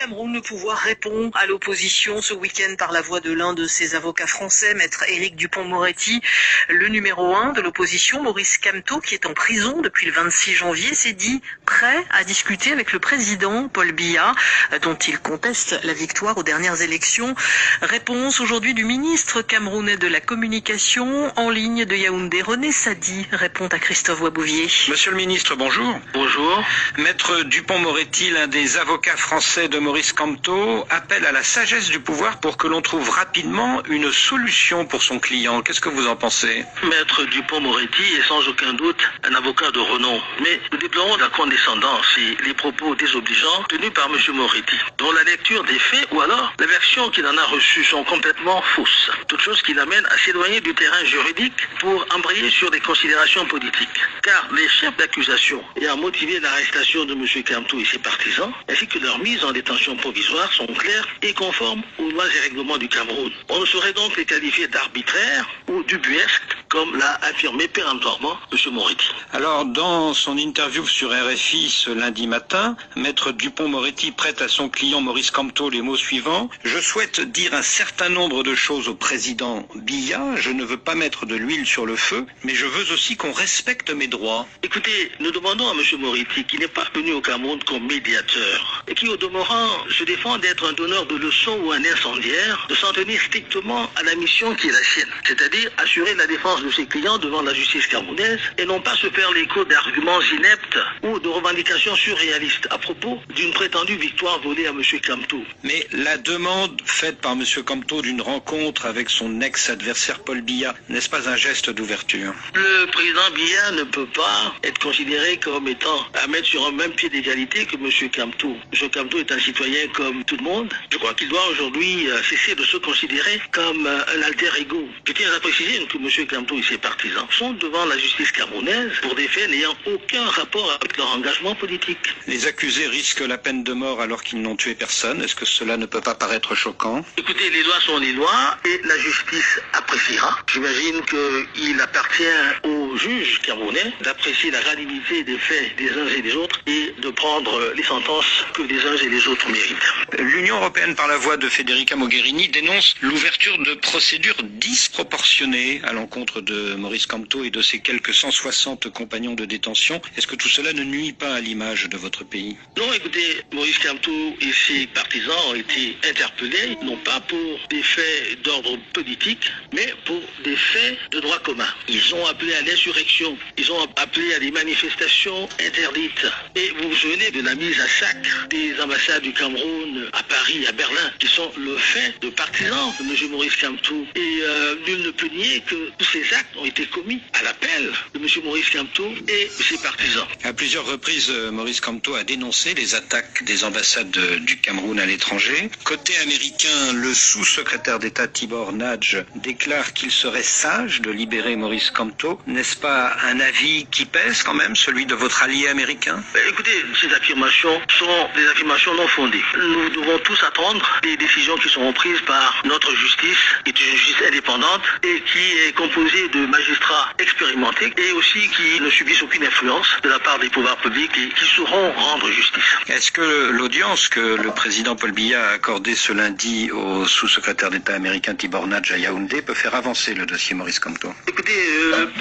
Cameroun, le pouvoir répond à l'opposition ce week-end par la voix de l'un de ses avocats français, maître Éric Dupond-Moretti. Le numéro 1 de l'opposition, Maurice Kamto, qui est en prison depuis le 26 janvier, s'est dit prêt à discuter avec le président Paul Biya, dont il conteste la victoire aux dernières élections. Réponse aujourd'hui du ministre camerounais de la communication en ligne de Yaoundé. René Sadi répond à Christophe Wabouvier. Monsieur le ministre, bonjour. Bonjour. Maître Dupond-Moretti, l'un des avocats français de Maurice Kamto, appelle à la sagesse du pouvoir pour que l'on trouve rapidement une solution pour son client. Qu'est-ce que vous en pensez? Maître Dupond-Moretti est sans aucun doute un avocat de renom, mais nous déplorons la condescendance et les propos désobligeants tenus par M. Moretti, dont la lecture des faits ou alors la version qu'il en a reçue sont complètement fausses. Toute chose qui l'amène à s'éloigner du terrain juridique pour embrayer sur des considérations politiques. Car les chefs d'accusation ayant motivé l'arrestation de M. Kamto et ses partisans, ainsi que leur mise en détention provisoire, sont clairs et conformes aux lois et règlements du Cameroun. On ne saurait donc les qualifier d'arbitraires ou d'ubuesques, comme l'a affirmé péremptoirement M. Moretti. Alors, dans son interview sur RFI ce lundi matin, Maître Dupond-Moretti prête à son client Maurice Kamto les mots suivants. « Je souhaite dire un certain nombre de choses au président Biya. Je ne veux pas mettre de l'huile sur le feu, mais je veux aussi qu'on respecte mes droits. » Écoutez, nous demandons à M. Moretti, qui n'est pas venu au Cameroun comme médiateur, et qui au demeurant se défend d'être un donneur de leçons ou un incendiaire, de s'en tenir strictement à la mission qui est la sienne, c'est-à-dire assurer la défense de ses clients devant la justice camerounaise et non pas se faire l'écho d'arguments ineptes ou de revendications surréalistes à propos d'une prétendue victoire volée à M. Kamto. Mais la demande faite par M. Kamto d'une rencontre avec son ex-adversaire Paul Biya, n'est-ce pas un geste d'ouverture? Le président Biya ne peut pas être considéré comme étant à mettre sur un même pied d'égalité que M. Kamto. M. Kamto est un citoyen comme tout le monde. Je crois qu'il doit aujourd'hui cesser de se considérer comme un alter ego. Je tiens à préciser que M. Kamto et ses partisans sont devant la justice camerounaise pour des faits n'ayant aucun rapport avec leur engagement politique. Les accusés risquent la peine de mort alors qu'ils n'ont tué personne. Est-ce que cela ne peut pas paraître choquant? Écoutez, les lois sont les lois et la justice appréciera. J'imagine qu'il appartient aux juges camerounais d'apprécier la réalité des faits des uns et des autres et de prendre les sentences que les uns et les autres méritent. L'Union européenne, par la voix de Federica Mogherini, dénonce l'ouverture de procédures disproportionnées à l'encontre de Maurice Kamto et de ses quelques 160 compagnons de détention. Est-ce que tout cela ne nuit pas à l'image de votre pays? Non, écoutez, Maurice Kamto et ses partisans ont été interpellés, non pas pour des faits d'ordre politique, mais pour des faits de droit commun. Ils ont appelé à l'insurrection, ils ont appelé à des manifestations interdites. Et vous vous souvenez de la mise à sac des ambassades du Cameroun à Paris, à Berlin, qui sont le fait de partisans de M. Maurice Kamto. Et nul ne peut nier que tous ces actes ont été commis à l'appel de M. Maurice Kamto et ses partisans. À plusieurs reprises, Maurice Kamto a dénoncé les attaques des ambassades du Cameroun à l'étranger. Côté américain, le sous-secrétaire d'État Tibor Nadge déclare qu'il serait sage de libérer Maurice Kamto. N'est-ce pas un avis qui pèse quand même, celui de votre allié américain? Écoutez, ces affirmations sont des affirmations non fondées. Nous devons tous attendre les décisions qui seront prises par notre justice, qui est une justice indépendante et qui est composée de magistrats expérimentés et aussi qui ne subissent aucune influence de la part des pouvoirs publics et qui sauront rendre justice. Est-ce que l'audience que le président Paul Biya a accordée ce lundi au sous-secrétaire d'État américain Tibor Nadge à Yaoundé peut faire avancer le dossier Maurice Kamto? Écoutez,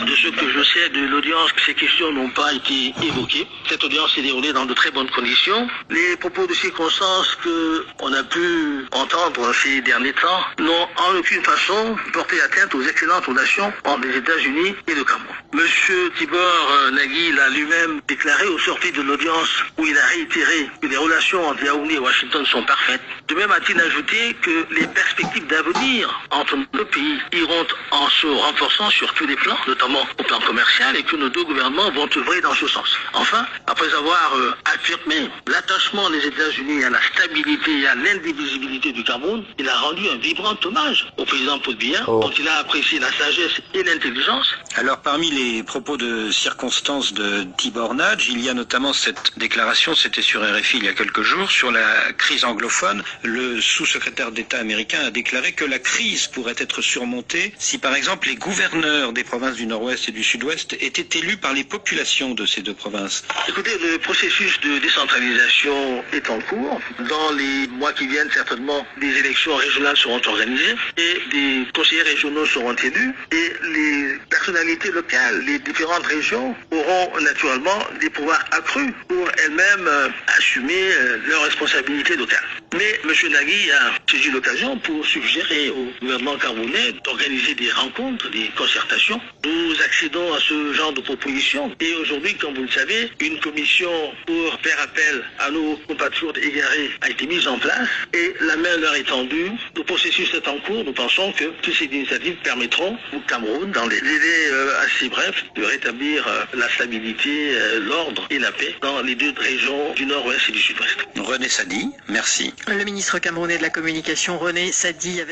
de ce que je sais de l'audience, ces questions n'ont pas été évoquées. Cette audience s'est déroulée dans de très bonnes conditions. Les propos de circonstances qu'on a pu entendre ces derniers temps n'ont en aucune façon porté atteinte aux excellentes relations entre les États-Unis et le Cameroun. Monsieur Tibor Nagui l'a lui-même déclaré au sortir de l'audience où il a réitéré que les relations entre Yaoundé et Washington sont parfaites. De même a-t-il ajouté que les perspectives d'avenir entre nos pays iront en se renforçant sur tous les plans, notamment au plan commercial, et que nos deux gouvernements vont œuvrer dans ce sens. Enfin, après avoir affirmé l'attachement des États-Unis à la stabilité et à l'indivisibilité du Cameroun, il a rendu un vibrant hommage au président Paul Biya, dont il a apprécié la sagesse et l'intelligence. Alors parmi les propos de circonstance de Tibor Nagy, il y a notamment cette déclaration, c'était sur RFI il y a quelques jours, sur la crise anglophone. Le sous-secrétaire d'État américain a déclaré que la crise pourrait être surmontée si par exemple les gouverneurs des provinces du Nord-Ouest et du Sud-Ouest étaient élus par les populations de ces deux provinces. Écoutez, le processus de décentralisation est en cours. Dans les mois qui viennent, certainement, des élections régionales seront organisées et des conseillers régionaux seront élus et les personnalités locales, les différentes régions auront naturellement des pouvoirs accrus pour elles-mêmes assumer leurs responsabilités locales. Mais M. Nagy a saisi l'occasion pour suggérer au gouvernement camerounais d'organiser des rencontres, des concertations. Nous accédons à ce genre de propositions et aujourd'hui, comme vous le savez, une commission pour faire appel à nos compatriotes égarés a été mise en place et la main leur est tendue. Le processus est en cours. Nous pensons que toutes ces initiatives permettront au Cameroun, dans des délais assez brefs, de rétablir la stabilité, l'ordre et la paix dans les deux régions du Nord-Ouest et du Sud-Ouest. René Sadi, merci. Le ministre camerounais de la Communication, René Sadi, avec